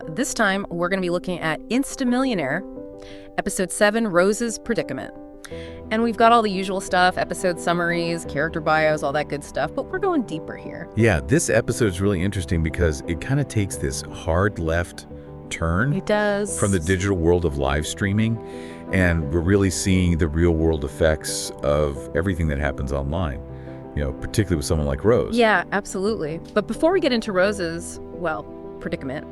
This time, we're going to be looking at Insta Millionaire, Episode 7, Rose's Predicament. And we've got all the usual stuff, episode summaries, character bios, all that good stuff, but we're going deeper here. Yeah, this episode is really interesting because it kind of takes this hard left turn. It does. From the digital world of live streaming, and we're really seeing the real world effects of everything that happens online, particularly with someone like Rose. Yeah, absolutely. But before we get into Rose's, predicament,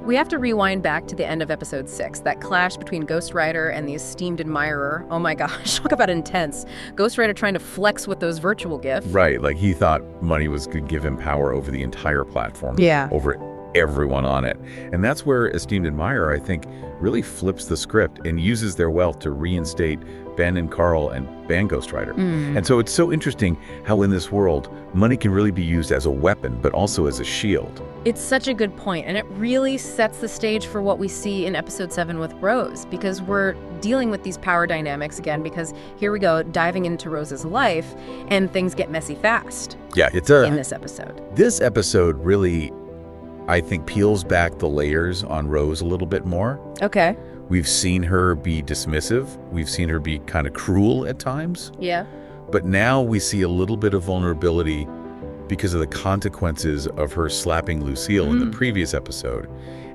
we have to rewind back to the end of episode 6, that clash between Ghostwriter and the Esteemed Admirer. Oh my gosh, talk about intense. Ghostwriter trying to flex with those virtual gifts. Right, like he thought money was going to give him power over the entire platform. Yeah. Over everyone on it. And that's where Esteemed Admirer, I think, really flips the script and uses their wealth to reinstate Ben and Carl and ban Ghostwriter. And so it's so interesting how in this world, money can really be used as a weapon, but also as a shield. It's such a good point, and it really sets the stage for what we see in episode 7 with Rose, because we're dealing with these power dynamics again, because here we go, diving into Rose's life, and things get messy fast. Yeah, it's in this episode. This episode really, I think, peels back the layers on Rose a little bit more. Okay. We've seen her be dismissive. We've seen her be kind of cruel at times. Yeah. But now we see a little bit of vulnerability because of the consequences of her slapping Lucille in the previous episode.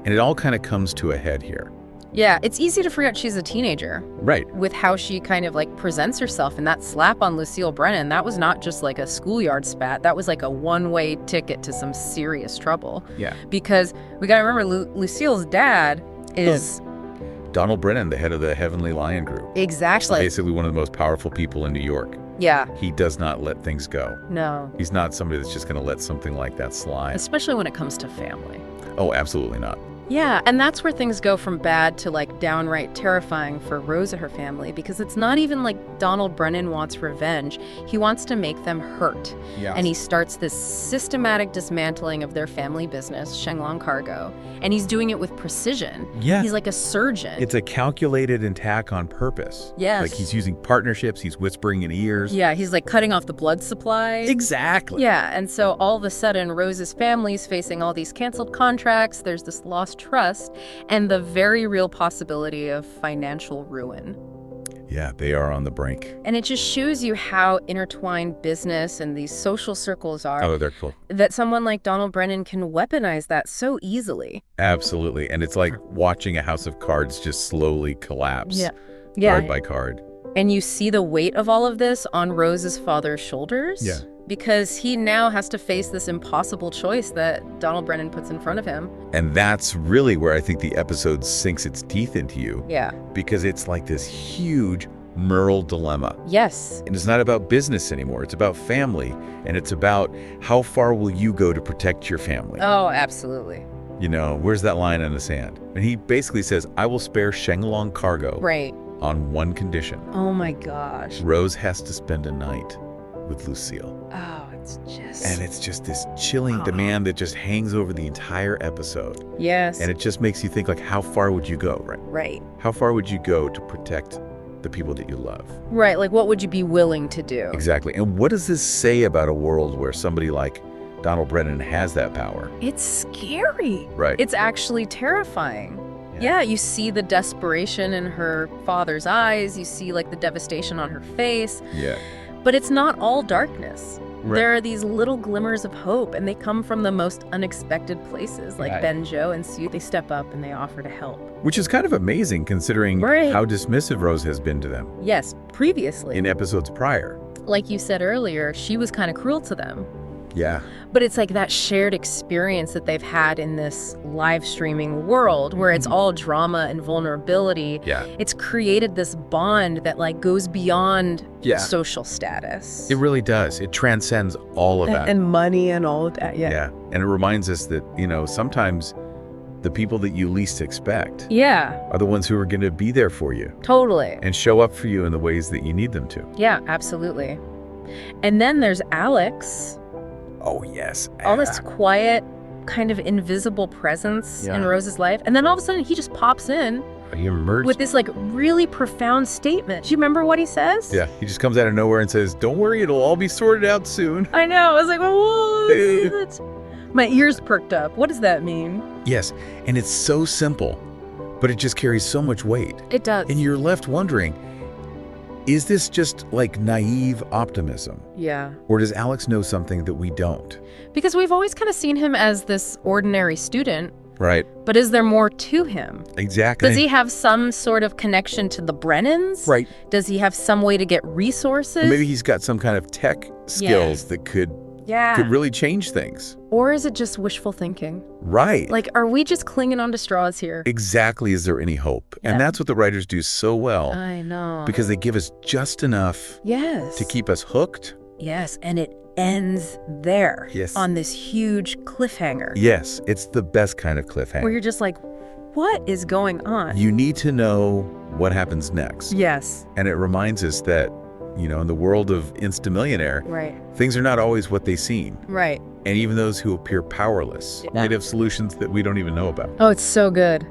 And it all kind of comes to a head here. Yeah, it's easy to forget she's a teenager. Right. With how she kind of presents herself, and that slap on Lucille Brennan, that was not just like a schoolyard spat. That was like a one-way ticket to some serious trouble. Yeah. Because we got to remember, Lucille's dad is... Donald Brennan, the head of the Heavenly Lion Group. Exactly. Basically one of the most powerful people in New York. Yeah. He does not let things go. No. He's not somebody that's just going to let something like that slide. Especially when it comes to family. Oh, absolutely not. Yeah, and that's where things go from bad to downright terrifying for Rose and her family, because it's not even like Donald Brennan wants revenge. He wants to make them hurt. Yeah. And he starts this systematic dismantling of their family business, Shenglong Cargo, and he's doing it with precision. Yeah. He's like a surgeon. It's a calculated attack on purpose. Yes. Like he's using partnerships, he's whispering in ears. Yeah, he's cutting off the blood supply. Exactly. Yeah, and so all of a sudden, Rose's family's facing all these canceled contracts, there's this lost trust, and the very real possibility of financial ruin. Yeah, they are on the brink. And it just shows you how intertwined business and these social circles are. Oh, they're cool. That someone like Donald Brennan can weaponize that so easily. Absolutely. And it's like watching a house of cards just slowly collapse. Yeah. Card by card. And you see the weight of all of this on Rose's father's shoulders. Yeah. Because he now has to face this impossible choice that Donald Brennan puts in front of him. And that's really where I think the episode sinks its teeth into you. Yeah. Because it's like this huge moral dilemma. Yes. And it's not about business anymore. It's about family. And it's about how far will you go to protect your family? Oh, absolutely. Where's that line in the sand? And he basically says, I will spare Shenglong Cargo. Right. On one condition. Oh my gosh. Rose has to spend a night with Lucille. Oh, it's just this chilling demand that just hangs over the entire episode. Yes. And it just makes you think how far would you go, right? Right. How far would you go to protect the people that you love? Right, what would you be willing to do? Exactly. And what does this say about a world where somebody like Donald Brennan has that power? It's scary. Right. It's actually terrifying. Yeah, you see the desperation in her father's eyes. You see the devastation on her face. Yeah. But it's not all darkness. Right. There are these little glimmers of hope, and they come from the most unexpected places, like Ben, Joe, and Sue. They step up and they offer to help. Which is kind of amazing considering how dismissive Rose has been to them. Yes, previously. In episodes prior. Like you said earlier, she was kind of cruel to them. Yeah. But it's that shared experience that they've had in this live streaming world where it's all drama and vulnerability. Yeah. It's created this bond that goes beyond social status. It really does. It transcends all of that. And money and all of that. Yeah. And it reminds us that, sometimes the people that you least expect are the ones who are going to be there for you. Totally. And show up for you in the ways that you need them to. Yeah, absolutely. And then there's Alex. Oh, yes. All this quiet, kind of invisible presence in Rose's life. And then all of a sudden, he just pops in He emerged with this really profound statement. Do you remember what he says? Yeah, he just comes out of nowhere and says, don't worry, it'll all be sorted out soon. I know. I was like, whoa. My ears perked up. What does that mean? Yes, and it's so simple, but it just carries so much weight. It does. And you're left wondering, is this just like naive optimism? Yeah. Or does Alex know something that we don't? Because we've always kind of seen him as this ordinary student, Right. but is there more to him? Exactly. Does he have some sort of connection to the Brennans? Right. Does he have some way to get resources? Or maybe he's got some kind of tech skills that could really change things. Or is it just wishful thinking? Right. Like, are we just clinging on to straws here? Exactly. Is there any hope? Yeah. And that's what the writers do so well. I know. Because they give us just enough to keep us hooked. Yes, and it ends there. Yes. On this huge cliffhanger. Yes, it's the best kind of cliffhanger. Where you're just like, what is going on? You need to know what happens next. Yes. And it reminds us that, in the world of Insta Millionaire, Right. things are not always what they seem. Right. And even those who appear powerless might have solutions that we don't even know about. Oh, it's so good.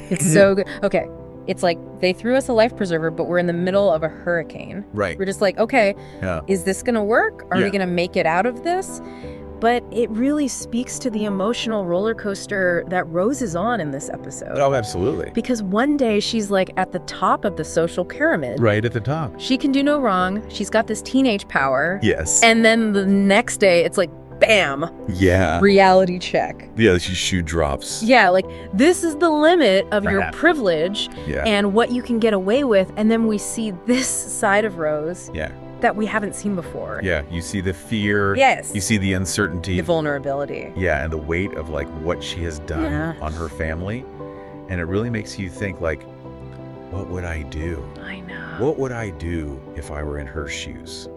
It's so good. Okay. It's like they threw us a life preserver, but we're in the middle of a hurricane. Right. We're just like, okay, Yeah. is this going to work? Are we Yeah. going to make it out of this? But it really speaks to the emotional roller coaster that Rose is on in this episode. Oh, absolutely. Because one day she's like at the top of the social pyramid. Right at the top. She can do no wrong. She's got this teenage power. Yes. And then the next day, it's like, bam, Yeah. reality check. Yeah, the shoe drops. Yeah, like this is the limit of your Perhaps. privilege Yeah. and what you can get away with. And then we see this side of Rose Yeah. that we haven't seen before. Yeah. You see the fear. Yes. You see the uncertainty. The vulnerability. Yeah, and the weight of like what she has done Yeah. on her family. And it really makes you think like, what would I do? I know. What would I do if I were in her shoes?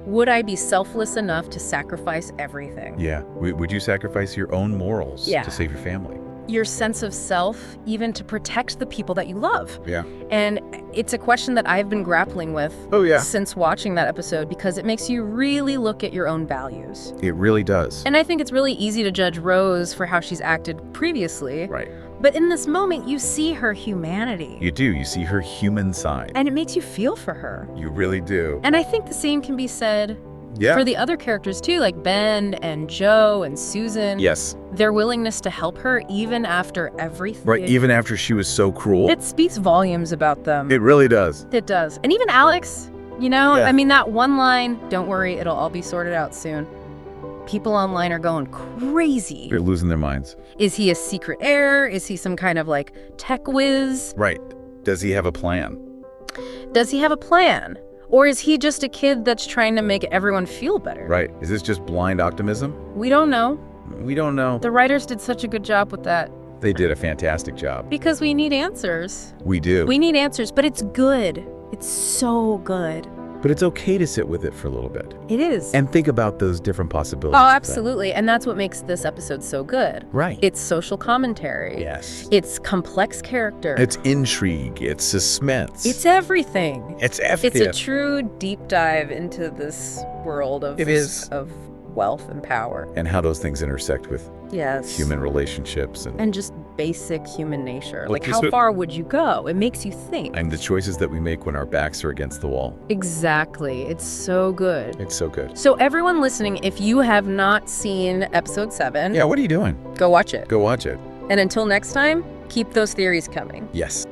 Would I be selfless enough to sacrifice everything? Yeah. Would you sacrifice your own morals Yeah. to save your family? Your sense of self, even to protect the people that you love. Yeah. And it's a question that I've been grappling with Oh, yeah. since watching that episode because it makes you really look at your own values. It really does. And I think it's really easy to judge Rose for how she's acted previously. Right. But in this moment, you see her humanity. You do. You see her human side. And it makes you feel for her. You really do. And I think the same can be said Yeah. for the other characters too, like Ben and Joe and Susan. Yes. Their willingness to help her even after everything. Right. Even after she was so cruel. It speaks volumes about them. It really does. It does. And even Alex, Yeah. I mean, that one line, don't worry, it'll all be sorted out soon. People online are going crazy. They're losing their minds. Is he a secret heir? Is he some kind of like tech whiz? Right. Does he have a plan? Does he have a plan? Or is he just a kid that's trying to make everyone feel better? Right. Is this just blind optimism? We don't know. We don't know. The writers did such a good job with that They did a fantastic job. because we need answers. We do. We need answers, but it's good. It's so good. But it's okay to sit with it for a little bit It is. and think about those different possibilities. Oh, absolutely. And that's what makes this episode so good. Right. It's social commentary. Yes. It's complex character. It's intrigue. It's suspense. It's everything. It's everything. It's a true deep dive into this world of It is. of wealth and power. And how those things intersect with Yes. human relationships And just basic human nature. Well, Like, just how what- far would you go? It makes you think. and the choices that we make when our backs are against the wall. Exactly. It's so good. It's so good. So everyone listening, if you have not seen episode 7, Yeah, what are you doing? go watch it. Go watch it. And until next time, keep those theories coming. Yes.